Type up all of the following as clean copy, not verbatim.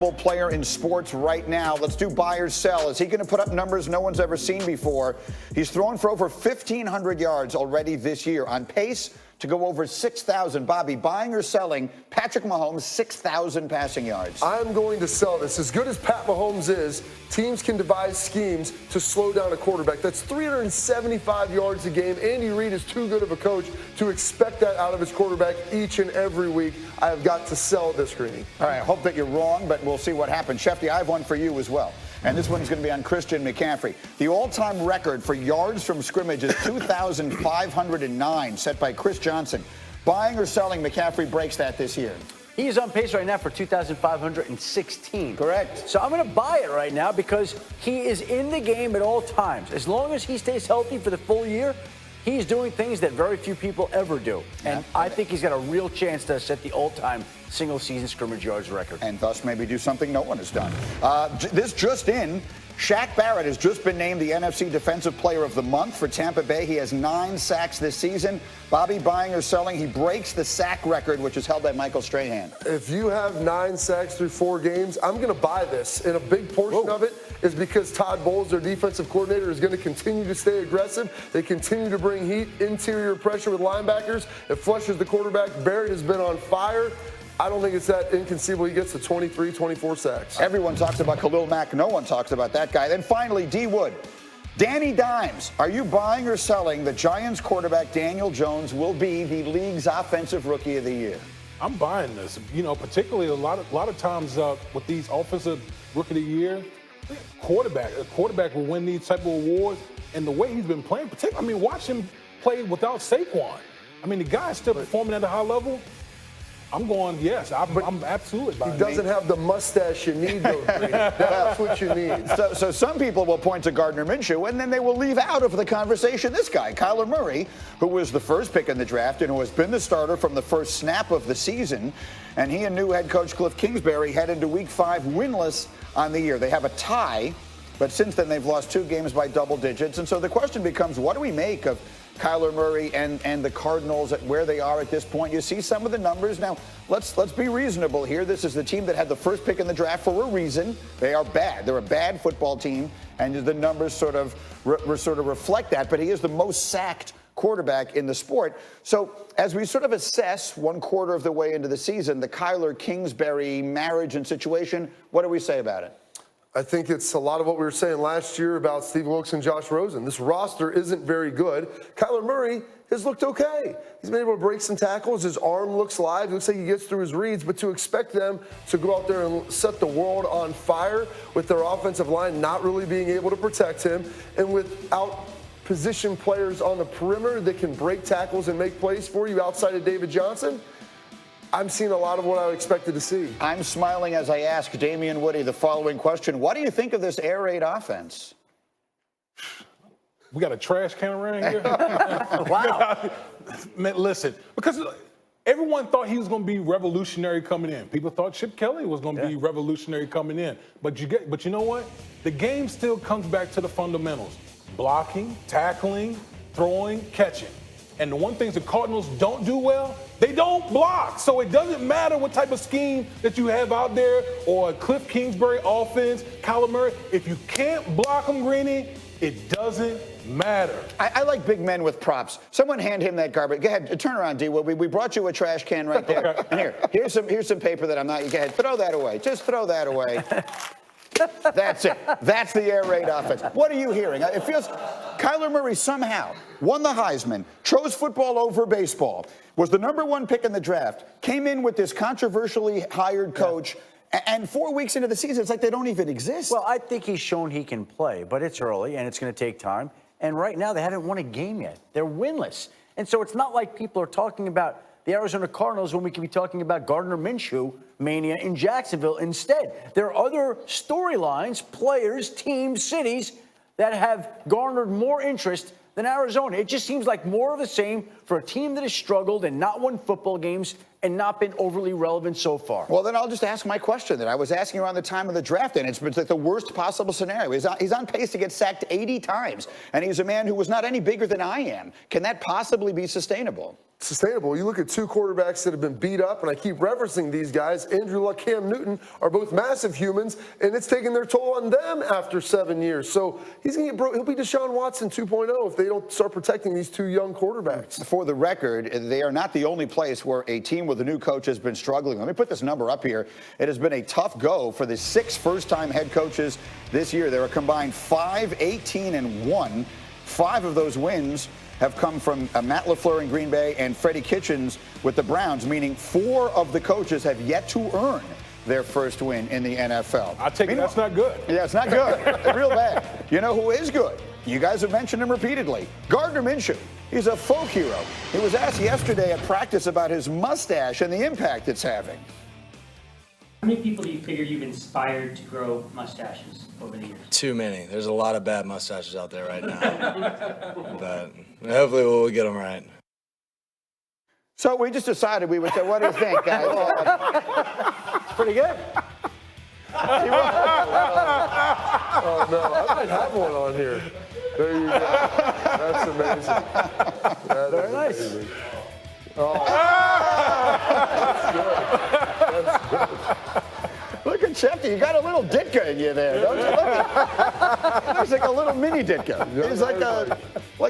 Player in sports right now. Let's do buy or sell. Is he going to put up numbers no one's ever seen before? He's thrown for over 1,500 yards already this year, on pace to go over 6,000. Bobby, buying or selling Patrick Mahomes 6,000 passing yards? I'm going to sell this. As good as Pat Mahomes is, teams can devise schemes to slow down a quarterback. That's 375 yards a game. Andy Reid is too good of a coach to expect that out of his quarterback each and every week. I have got to sell this, Greeny. All right, I hope that you're wrong, but we'll see what happens. Shefty, I have one for you as well. And this one's going to be on Christian McCaffrey. The all-time record for yards from scrimmage is 2,509, set by Chris Johnson. Buying or selling, McCaffrey breaks that this year? He's on pace right now for 2,516. Correct. So I'm going to buy it right now because he is in the game at all times. As long as he stays healthy for the full year, he's doing things that very few people ever do. And I think he's got a real chance to set the all-time single-season scrimmage yards record. And thus maybe do something no one has done. This just in, Shaq Barrett has just been named the NFC Defensive Player of the Month for Tampa Bay. He has 9 sacks this season. Bobby, buying or selling, he breaks the sack record, which is held by Michael Strahan. If you have 9 sacks through 4 games, I'm going to buy this. And a big portion of it is because Todd Bowles, their defensive coordinator, is going to continue to stay aggressive. They continue to bring heat, interior pressure with linebackers. It flushes the quarterback. Barrett has been on fire. I don't think it's that inconceivable he gets to 23, 24 sacks. Everyone talks about Khalil Mack. No one talks about that guy. Then finally, D. Wood. Danny Dimes, are you buying or selling the Giants quarterback Daniel Jones will be the league's offensive rookie of the year? I'm buying this. You know, particularly a lot of times with these offensive rookie of the year, a quarterback will win these type of awards. And the way he's been playing, particularly, I mean, watch him play without Saquon. I mean, the guy's still performing at a high level. I'm going, yes, I'm absolutely buying it. He doesn't have the mustache you need, though, Green. That's what you need. So some people will point to Gardner Minshew, and then they will leave out of the conversation this guy, Kyler Murray, who was the first pick in the draft and who has been the starter from the first snap of the season. And he and new head coach Kliff Kingsbury head into Week 5 winless on the year. They have a tie, but since then they've lost 2 games by double digits. And so the question becomes, what do we make of Kyler Murray and the Cardinals at where they are at this point? You see some of the numbers. Now, let's be reasonable here. This is the team that had the first pick in the draft for a reason. They are bad. They're a bad football team, and the numbers sort of reflect that. But he is the most sacked quarterback in the sport. So as we sort of assess 1/4 of the way into the season, the Kyler Kingsbury marriage and situation, what do we say about it? I think it's a lot of what we were saying last year about Steve Wilkes and Josh Rosen. This roster isn't very good. Kyler Murray has looked okay. He's been able to break some tackles. His arm looks live. It looks like he gets through his reads. But to expect them to go out there and set the world on fire with their offensive line not really being able to protect him, and without position players on the perimeter that can break tackles and make plays for you outside of David Johnson, I'm seeing a lot of what I expected to see. I'm smiling as I ask Damian Woody the following question. What do you think of this air raid offense? We got a trash can around here? Wow. Man, listen, because everyone thought he was going to be revolutionary coming in. People thought Chip Kelly was going to be revolutionary coming in. But you know what? The game still comes back to the fundamentals. Blocking, tackling, throwing, catching. And the one thing the Cardinals don't do well, they don't block. So it doesn't matter what type of scheme that you have out there or a Kliff Kingsbury offense, Kyler Murray. If you can't block them, Greeny, it doesn't matter. I like big men with props. Someone hand him that garbage. Go ahead, turn around, D. We brought you a trash can right there. Okay. And here's some paper that I'm not. Go ahead, throw that away. Just throw that away. That's it. That's the air raid offense. What are you hearing? It feels Kyler Murray somehow won the Heisman, chose football over baseball, was the #1 pick in the draft, came in with this controversially hired coach, and 4 weeks into the season, it's like they don't even exist. Well, I think he's shown he can play, but it's early and it's going to take time. And right now, they haven't won a game yet. They're winless. And so it's not like people are talking about the Arizona Cardinals when we could be talking about Gardner Minshew mania in Jacksonville instead. There are other storylines, players, teams, cities that have garnered more interest than Arizona. It just seems like more of the same for a team that has struggled and not won football games and not been overly relevant so far. Well, then I'll just ask my question that I was asking around the time of the draft, and it's like the worst possible scenario. He's on pace to get sacked 80 times, and he's a man who was not any bigger than I am. Can that possibly be sustainable? Sustainable. You look at two quarterbacks that have been beat up, and I keep referencing these guys. Andrew Luck, Cam Newton are both massive humans, and it's taken their toll on them after 7 years. So he's going to get broke. He'll be Deshaun Watson 2.0 if they don't start protecting these two young quarterbacks. For the record, they are not the only place where a team with a new coach has been struggling. Let me put this number up here. It has been a tough go for the 6 first-time head coaches this year. They're a combined 5-18-1. 5 of those wins have come from Matt LaFleur in Green Bay and Freddie Kitchens with the Browns, meaning 4 of the coaches have yet to earn their first win in the NFL. I take it that's not good. Yeah, it's not good. Real bad. You know who is good? You guys have mentioned him repeatedly. Gardner Minshew. He's a folk hero. He was asked yesterday at practice about his mustache and the impact it's having. How many people do you figure you've inspired to grow mustaches over the years? Too many. There's a lot of bad mustaches out there right now. But hopefully we'll get them right. So we just decided we would say, what do you think, guys? It's pretty good. Oh, no. I might have one on here. There you go. That's amazing. That Very nice. amazing. Oh. That's good. That's good. Look at Shefty. You got a little Ditka in you there, don't you? Look at, he looks like a little mini Ditka. He's like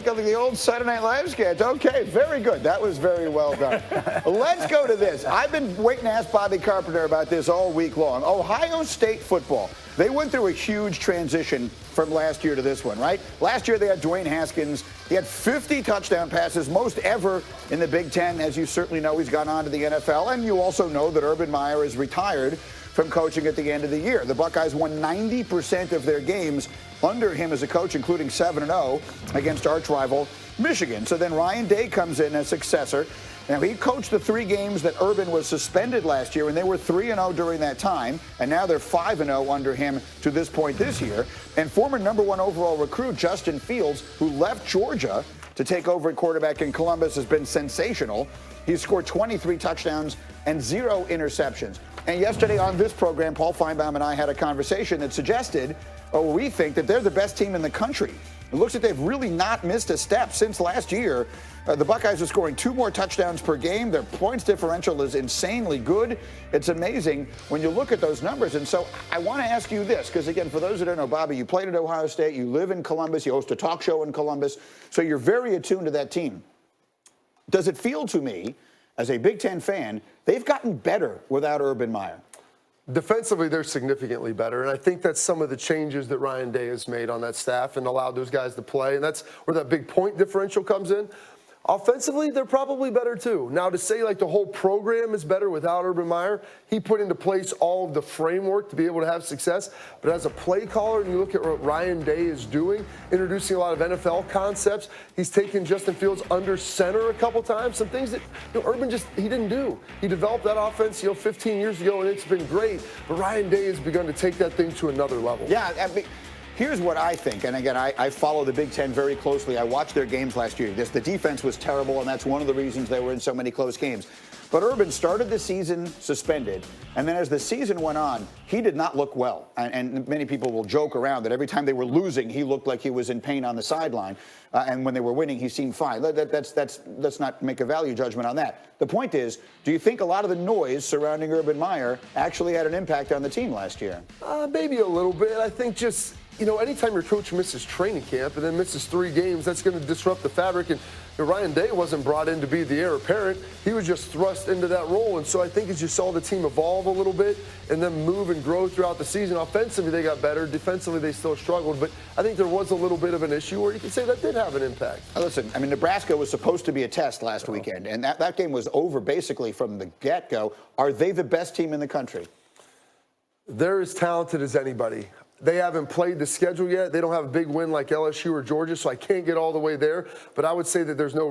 the old Saturday Night Live sketch. Okay, very good. That was very well done. Let's go to this. I've been waiting to ask Bobby Carpenter about this all week long. Ohio State football. They went through a huge transition from last year to this one, right? Last year they had Dwayne Haskins. He had 50 touchdown passes, most ever in the Big Ten. As you certainly know, he's gone on to the NFL. And you also know that Urban Meyer is retired from coaching at the end of the year. The Buckeyes won 90% of their games under him as a coach, including 7-0 against arch rival Michigan. So then Ryan Day comes in as successor. Now, he coached the 3 games that Urban was suspended last year, and they were 3-0 during that time, and now they're 5-0 under him to this point this year. And former number 1 overall recruit Justin Fields, who left Georgia to take over at quarterback in Columbus, has been sensational. He's scored 23 touchdowns and 0 interceptions. And yesterday on this program, Paul Feinbaum and I had a conversation that suggested, we think that they're the best team in the country. It looks like they've really not missed a step since last year. The Buckeyes are scoring 2 more touchdowns per game. Their points differential is insanely good. It's amazing when you look at those numbers. And so I want to ask you this, because, again, for those that don't know, Bobby, you played at Ohio State. You live in Columbus. You host a talk show in Columbus. So you're very attuned to that team. Does it feel to me, as a Big Ten fan, they've gotten better without Urban Meyer? Defensively, they're significantly better, and I think that's some of the changes that Ryan Day has made on that staff and allowed those guys to play, and that's where that big point differential comes in. Offensively, they're probably better too. Now, to say like the whole program is better without Urban Meyer, he put into place all of the framework to be able to have success. But as a play caller, and you look at what Ryan Day is doing, introducing a lot of NFL concepts, he's taken Justin Fields under center a couple times, some things that Urban he didn't do. He developed that offense 15 years ago, and it's been great. But Ryan Day has begun to take that thing to another level. Yeah, I mean, here's what I think, and again, I follow the Big Ten very closely. I watched their games last year. The defense was terrible, and that's one of the reasons they were in so many close games. But Urban started the season suspended, and then as the season went on, he did not look well. And many people will joke around that every time they were losing, he looked like he was in pain on the sideline. And when they were winning, he seemed fine. Let's not make a value judgment on that. The point is, do you think a lot of the noise surrounding Urban Meyer actually had an impact on the team last year? Maybe a little bit. I think just, anytime your coach misses training camp and then misses 3 games, that's going to disrupt the fabric. And Ryan Day wasn't brought in to be the heir apparent. He was just thrust into that role. And so I think as you saw the team evolve a little bit and then move and grow throughout the season, offensively they got better. Defensively they still struggled. But I think there was a little bit of an issue where you could say that did have an impact. Listen, Nebraska was supposed to be a test last weekend, and that game was over basically from the get-go. Are they the best team in the country? They're as talented as anybody. They haven't played the schedule yet. They don't have a big win like LSU or Georgia, so I can't get all the way there. But I would say that there's no